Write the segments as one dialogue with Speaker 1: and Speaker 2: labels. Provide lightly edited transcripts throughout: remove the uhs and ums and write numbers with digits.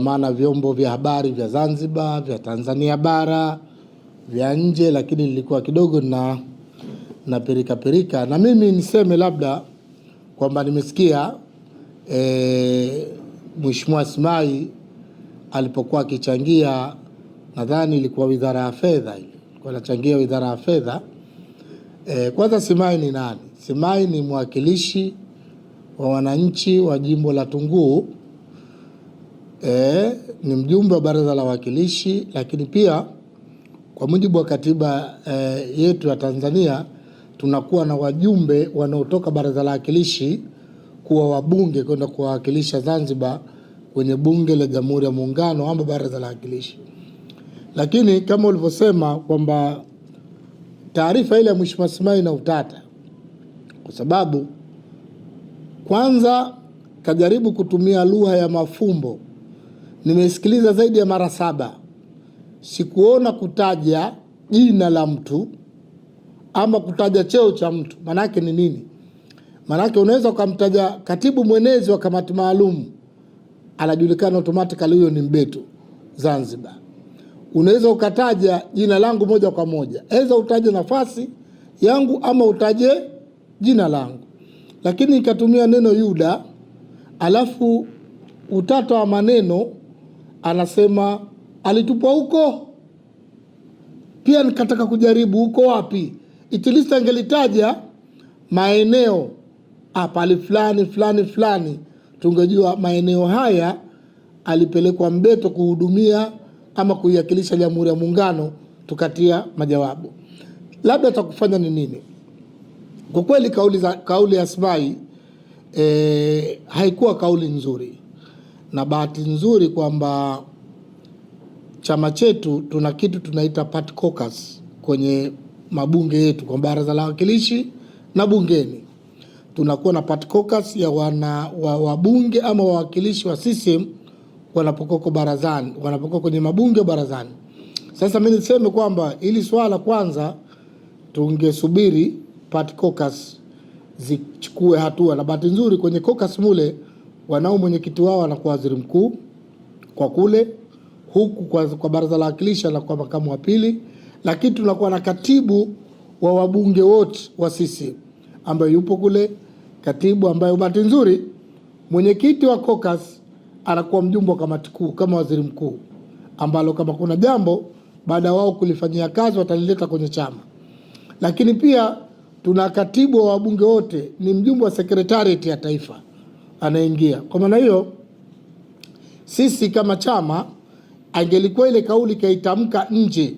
Speaker 1: maana vyombo vya habari vya Zanzibar, vya Tanzania bara, vya nje, lakini nilikuwa kidogo na pirika. Na mimi niseme labda kwamba nimesikia Mheshimiwa Simai alipokuwa akichangia, nadhani ilikuwa Wizara ya Fedha, ilikuwa anachangia Wizara ya Fedha. Kwanza Simai ni nani? Simai ni mwakilishi wa wananchi wa jimbo la Tunguu. Ni mjumbe wa Baraza la Wawakilishi, lakini pia kwa mujibu wa katiba yetu ya Tanzania tunakuwa na wajumbe wanaotoka Baraza la Wawakilishi kuwa wabunge kwenda kuwakilisha Zanzibar kwenye bunge la Jamhuri ya Muungano ama Baraza la Wawakilishi. Lakini kama ulivyosema kwamba taarifa ile ya Mheshimiwa Simai na utata, kwa sababu kwanza kajaribu kutumia lugha ya mafumbo. Nimesikiliza zaidi ya mara 7. Sikuona kutaja jina la mtu ama kutaja cheo cha mtu. Manake ni nini? Manake unaweza ukamtaja katibu mwenezi wa kamati maalum, anajulikana automatically huyo ni Mbeto Zanzibar. Unaweza ukataja jina langu moja kwa moja. Aidha utaje nafasi yangu ama utaje jina langu. Lakini ikatumia neno Yuda, alafu utata wa maneno anasema alitupwa huko. Pia nikataka kujaribu huko wapi? Itilista angelitaja maeneo pale fulani, tungejua maeneo haya alipelekwa Mbeto kuhudumia ama kuiwakilisha Jamhuri ya Muungano, tukatia majawabu. Labda atakufanya ni nini? Kwa kweli kauli ya Simai haikuwa kauli nzuri. Na bahati nzuri kwamba chama chetu tuna kitu tunaita party caucus kwenye mabunge yetu, kwa Baraza la Wawakilishi na bungeni. Tunakuwa na party caucus ya wabunge ama wawakilishi wa CCM wanapokuwa barazani, wanapokuwa kwenye mabunge barazani. Sasa mimi niseme kwamba ili swala kwanza tungesubiri party caucus zichukue hatua, na bahati nzuri kwenye caucus mule wanao mwenyekiti wao anakuwa waziri mkuu kwa kule, huku kwa Baraza la Wawakilishi anakuwa makamu wa pili, lakini tunakuwa na katibu wa wabunge wote wa CCM ambaye yupo kule, katibu ambaye bahati nzuri mwenyekiti wa caucus anakuwa mjumbe wa kamati kuu kama waziri mkuu, ambalo kama kuna jambo baada wao kulifanyia kazi watalileta kwenye chama. Lakini pia tuna katibu wa wabunge wote ni mjumbe wa secretariat ya taifa anaingia. Kwa maana hiyo sisi kama chama, angelikuwa ile kauli kaitamka nje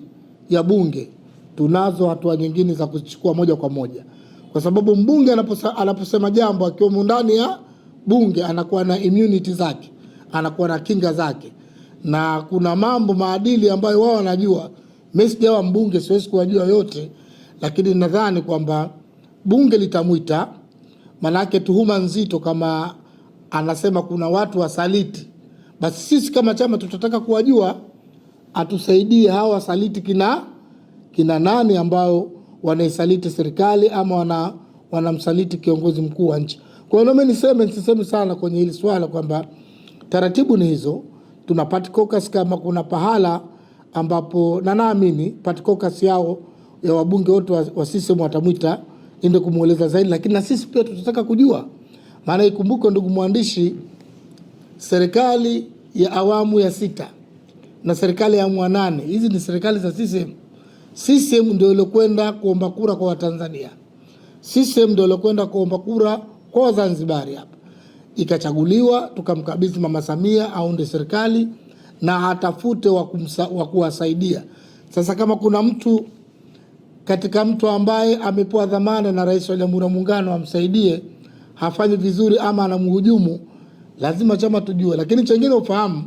Speaker 1: ya bunge, tunazo hatua nyingine za kuchukua moja kwa moja, kwa sababu mbunge anaposema jambo akiwa ndani ya bunge anakuwa na immunity zake, anakuwa na kinga zake, na kuna mambo maadili ambayo wao wanajua. Mimi sijawa mbunge, siwezi kuwajua yote, lakini nadhani kwamba bunge litamuita, manake tuhuma nzito kama anasema kuna watu wasaliti. Basi sisi kama chama tutataka kuwajua, atusaidie hawa wasaliti kina nani ambao wanaisaliti serikali ama wanamsaliti kiongozi mkuu wa nchi. Kwa hiyo mimi nisiseme sana kwenye hili swala kwamba taratibu ni hizo. Tuna party caucus kama kuna pahala ambapo, na naamini party caucus yao ya wabunge wote wa CCM watamuita ndio kumueleza zaidi, lakini na sisi pia tutataka kujua. Maana ikumbuke ndugu mwandishi, serikali ya awamu ya 6 na serikali ya awamu ya 8, hizi ni serikali za CCM. CCM ndio ilikwenda kuomba kura kwa Watanzania. CCM ndio ilikwenda kuomba kura kwa Wazanzibari hapa. Ikachaguliwa, tukamkabidhi Mama Samia aunde serikali na atafute wa kuwasaidia. Sasa kama kuna mtu katika mtu ambaye amepewa dhamana na Rais wa Jamhuri ya Muungano amsaidie, hafanyi vizuri ama anamhujumu, lazima chama tujue. Lakini chengine ufahamu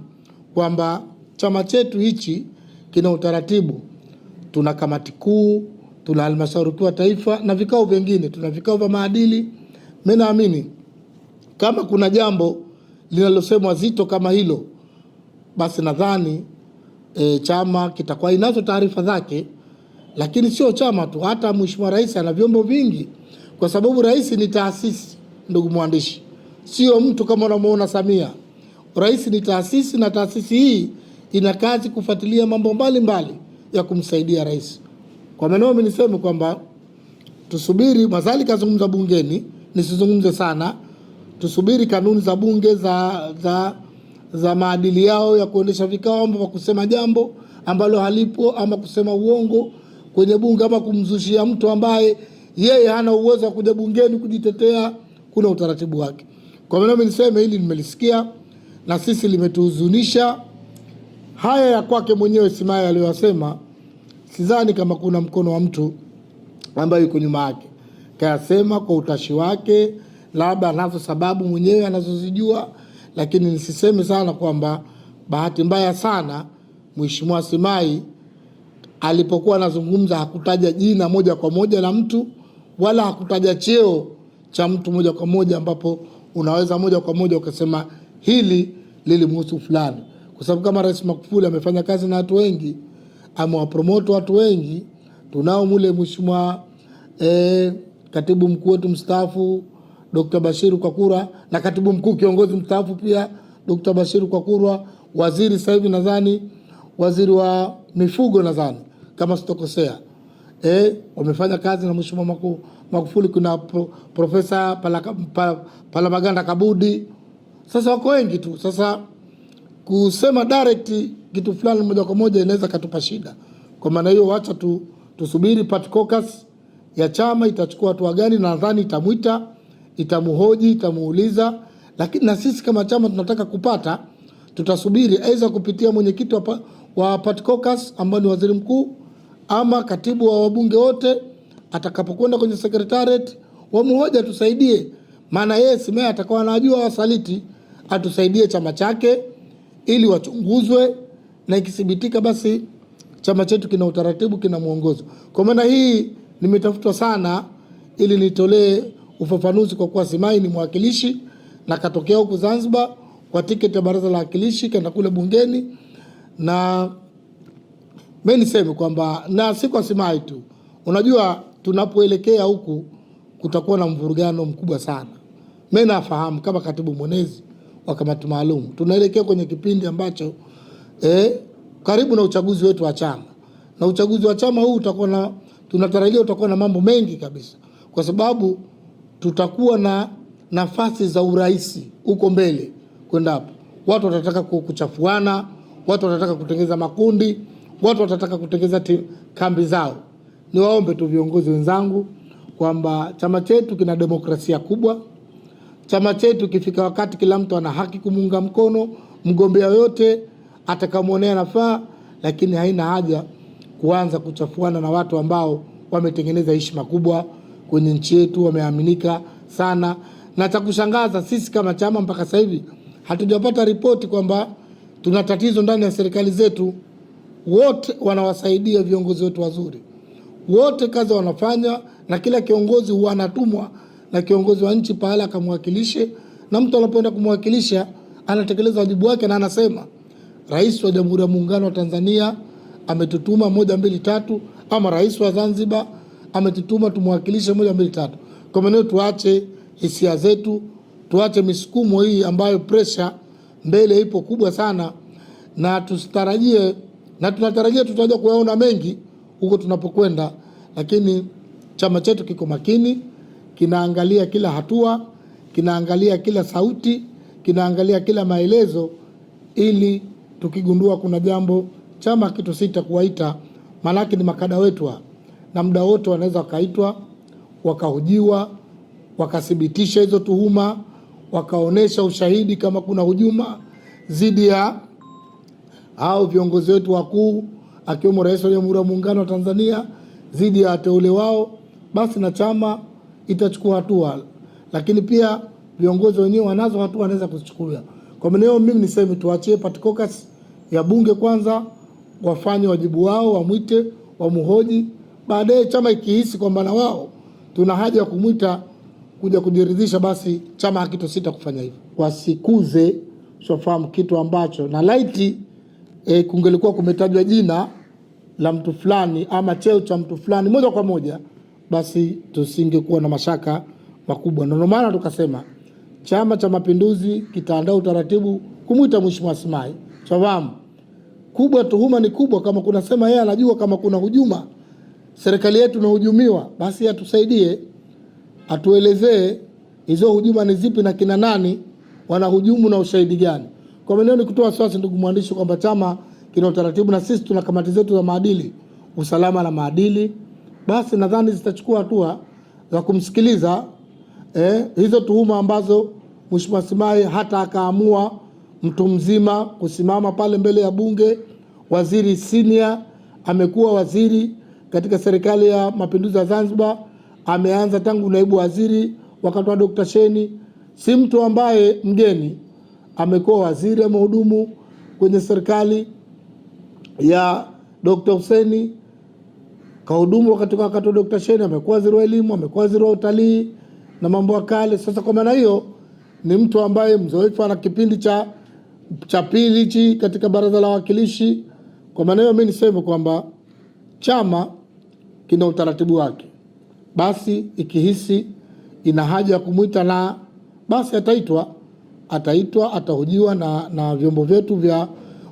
Speaker 1: kwamba chama chetu hichi kina utaratibu. Tuna kamati kuu, tuna halmashauri kuu ya taifa na vikao vingine, tuna vikao vya maadili. Mimi naamini kama kuna jambo linalosemwa zito kama hilo, basi nadhani chama kitakuwa inazo taarifa zake. Lakini sio chama tu, hata Mheshimiwa Rais ana vyombo vingi, kwa sababu rais ni taasisi, ndugu mwandishi. Sio mtu kama unamuona Samia. rais ni taasisi, na taasisi hii ina kazi kufuatilia mambo mbalimbali ya kumsaidia rais. Kwa maana mimi niseme kwamba tusubiri Mazali kazungumza bungeni, nisizungumze sana. Tusubiri kanuni za bunge za maadili yao ya kuendesha vikao, ama kusema jambo ambalo halipo, ama kusema uongo kwenye bunge, ama kumzushia mtu ambaye yeye hana uwezo wa kuja bungeni kujitetea. Kuna utaratibu wake. Kwa maana mimi niseme hili nimelisikia na sisi limetuhuzunisha. Haya ya kwake mwenyewe Simaya aliyosema, sidhani kama kuna mkono wa mtu ambaye yuko nyuma yake. Kayasema kwa utashi wake, labda anazo sababu mwenyewe anazozijua, lakini nisiseme sana kwamba bahati mbaya sana Mheshimiwa Simai alipokuwa anazungumza hakutaja jina moja kwa moja la mtu, wala hakutaja cheo cha mtu moja kwa moja, ambapo unaweza moja kwa moja ukasema hili lilimhusu fulani. Kwa sababu kama Rais Magufuli amefanya kazi na watu wengi, amewapromote watu wengi. Tunao mule Mheshimiwa katibu mkuu wetu mstaafu Dr. Bashiru Kwakura, na katibu mkuu kiongozi mstaafu pia Dr. Bashiru Kwakura, waziri sasa hivi nadhani waziri wa mifugo nadhani kama sitokosea. Wamefanya kazi na Mheshimiwa Magufuli. Kuna Profesa Palamagamba Kabudi. Sasa wako wengi tu. Sasa kusema direct kitu fulani moja kwa moja inaweza katupa shida. Kwa maana hiyo wacha tusubiri party caucus ya chama itachukua hatua gani, na nadhani itamuita, itamuhoji, itamuuliza. Lakini na sisi kama chama tunataka kupata, tutasubiri aidha kupitia mwenyekiti wa party caucus ambaye ni waziri mkuu, ama katibu wa wabunge wote atakapokwenda kwenye secretariat wamuhoja, tusaidie. Maana yeye Simea atakuwa anajua wasaliti, atusaidie chama chake ili wachunguzwe, na ikithibitika basi chama chetu kina utaratibu, kina muongozo. Kwa maana hii nimetafutwa sana ili nitolee ufafanuzi, kwa kuwa Simai ni mwakilishi na katokea huku Zanzibar kwa tiketi ya baraza la wakilishi, kaenda kule bungeni. Na mimi niseme kwamba na si kwa Simai tu, unajua tunapoelekea huku kutakuwa na mvurugano mkubwa sana. Mimi nafahamu kama katibu mwenezi wa kamati maalum tunaelekea kwenye kipindi ambacho karibu na uchaguzi wetu wa chama, na uchaguzi wa chama huu tunatarajia utakuwa na mambo mengi kabisa, kwa sababu tutakuwa na nafasi za urais huko mbele kwenda hapo. Watu watataka kuchafuana, watu watataka kutengeza makundi, watu watataka kutengeza kambi zao. Niwaombe tu viongozi wenzangu kwamba chama chetu kina demokrasia kubwa. Chama chetu kifika wakati kila mtu ana haki kumuunga mkono mgombea yote atakamuonea nafaa, lakini haina haja kuanza kuchafuana na watu ambao wametengeneza heshima kubwa kwenye nchi yetu, wameaminika sana. Na cha kushangaza, sisi kama chama mpaka sasa hivi hatujapata ripoti kwamba tuna tatizo ndani ya serikali zetu. Wote wanawasaidia viongozi wetu wazuri, wote kazi wanafanya, na kila kiongozi huwa anatumwa na kiongozi wa nchi pahala akamwakilishe, na mtu anapoenda kumwakilisha anatekeleza wajibu wake, na anasema Rais wa Jamhuri ya Muungano wa Tanzania ametutuma 1 2 3, ama Rais wa Zanzibar ametutuma tumwakilishe 1 2 3. Kwa maana tuache hisia zetu, tuache misukumo hii ambayo pressure mbele ipo kubwa sana, na tusitarajie, na tunatarajia tutaja kuyaona mengi huko tunapokwenda. Lakini chama chetu kiko makini, kinaangalia kila hatua, kinaangalia kila sauti, kinaangalia kila maelezo, ili tukigundua kuna jambo chama kitu sita kuwaita. Maanake ni makada wetu, na muda wote wanaweza wakaitwa, wakahojiwa, wakathibitisha hizo tuhuma, wakaonesha ushahidi kama kuna hujuma dhidi ya hao viongozi wetu wakuu, akiwemo Rais wa Jamhuri ya Muungano wa Tanzania, dhidi ya wateule wao, basi na chama itachukua hatua. Lakini pia viongozi wenyewe wanazo hatua wanaweza kuzichukulia. Kwa maana mimi niseme tuachie party caucus ya bunge kwanza wafanye wajibu wao, wamwite, wamuhoji. Baadaye chama ikihisi kwamba na wao tuna haja ya kumwita kuja kujiridhisha, basi chama hakitosita kufanya hivyo. Wasikuze sofahamu kitu ambacho, na laiti kungelikuwa kumetajwa jina la mtu fulani ama cheo cha mtu fulani moja kwa moja, basi tusingekuwa na mashaka makubwa. Ndio maana tukasema Chama cha Mapinduzi kitaandaa utaratibu kumuita Mheshimiwa Simai. Fahamu kubwa, tuhuma ni kubwa. Kama kuna sema yeye anajua kama kuna hujuma, serikali yetu inahujumiwa, basi atusaidie, atuelezee hizo hujuma ni zipi na kina nani wanahujumu na ushahidi gani. Kwa maana ni kutoa wasiwasi, ndugu mwandishi, kwamba chama kina utaratibu na sisi tuna kamati zetu za maadili, usalama na maadili, basi nadhani zitachukua hatua za kumsikiliza hizo tuhuma ambazo Mheshimiwa Simai hata akaamua mtu mzima kusimama pale mbele ya bunge. Waziri senior, amekuwa waziri katika serikali ya mapinduzi ya Zanzibar, ameanza tangu naibu waziri wakati wa Dr. Sheni, si mtu ambaye mgeni, amekuwa waziri, amehudumu kwenye serikali ya Dr. Hussein, kahudumu wakati wa Dr. Sheni, amekuwa waziri wa elimu, amekuwa waziri wa utalii na mambo ya kale. Sasa kwa maana hiyo ni mtu ambaye mzoefu, ana kipindi cha pili hichi katika baraza la wawakilishi. Kwa maana hiyo mimi niseme kwamba chama kina utaratibu wake, basi ikihisi ina haja ya kumuita, na basi ataitwa, atahojiwa na vyombo vyetu vya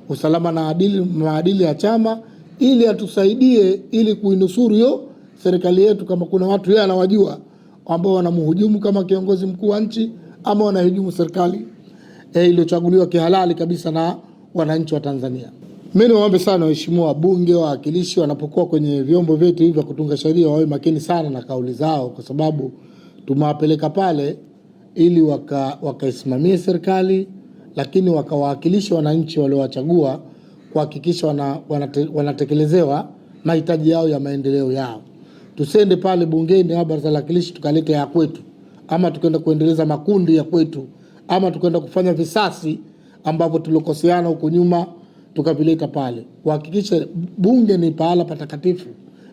Speaker 1: usalama na maadili ya chama, ili atusaidie ili kuinusuru hiyo serikali yetu, kama kuna watu yeye anawajua ambao wanamhujumu kama kiongozi mkuu wa nchi ama wanahujumu serikali iliyochaguliwa kihalali kabisa na wananchi wa Tanzania. Mimi niwaombe sana waheshimiwa wabunge, wawakilishi, wanapokuwa kwenye vyombo vyetu hivi vya kutunga sheria, wawe makini sana na kauli zao, kwa sababu tumewapeleka pale ili wakaisimamie serikali, lakini wakawakilisha wananchi waliowachagua kuhakikisha wanatekelezewa mahitaji yao ya maendeleo yao. Tusende pale bungeni au baraza la wawakilishi tukalete ya kwetu, ama tukaenda kuendeleza makundi ya kwetu, ama tukaenda kufanya visasi ambapo tulikoseana huko nyuma tukavileta pale. Kuhakikisha bunge ni pahala patakatifu,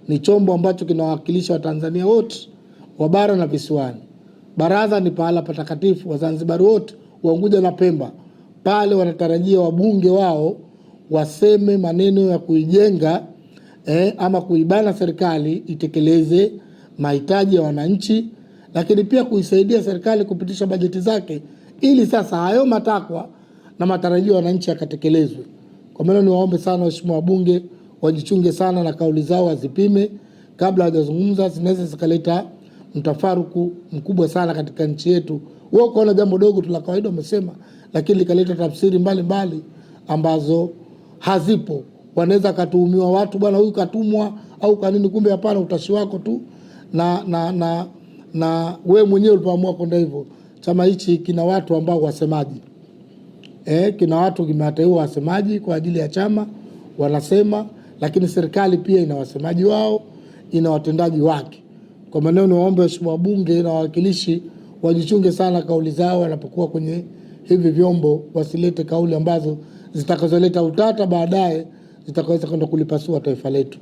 Speaker 1: ni chombo ambacho kinawakilisha Watanzania wote wa bara na visiwani. Baraza ni pahala patakatifu, Wazanzibari wote wa Unguja na Pemba pale wanatarajia wabunge wao waseme maneno ya kuijenga ama kuibana serikali itekeleze mahitaji ya wananchi, lakini pia kuisaidia serikali kupitisha bajeti zake, ili sasa hayo matakwa na matarajio ya wananchi yakatekelezwe. Kwa maana niwaombe sana waheshimiwa wabunge wajichunge sana na kauli zao, wazipime kabla hawajazungumza, zinaweza zikaleta mtafaruku mkubwa sana katika nchi yetu. Wao kuona jambo dogo tu la kawaida wamesema, lakini likaleta tafsiri mbalimbali ambazo hazipo. Wanaweza katuhumiwa watu, bwana huyu katumwa au kanini, kumbe hapana, utashi wako tu na wewe mwenyewe ulipoamua kwenda hivyo. Chama hichi kina watu ambao wasemaji, kina watu kimewateua wasemaji kwa ajili ya chama, wanasema, lakini serikali pia ina wasemaji wao, ina watendaji wake. Kwa maneno niwaombe waheshimiwa wabunge na wawakilishi wajichunge sana kauli zao wanapokuwa kwenye hivi vyombo, wasilete kauli ambazo zitakazoleta utata baadaye, zitakaweza kwenda kulipasua taifa letu.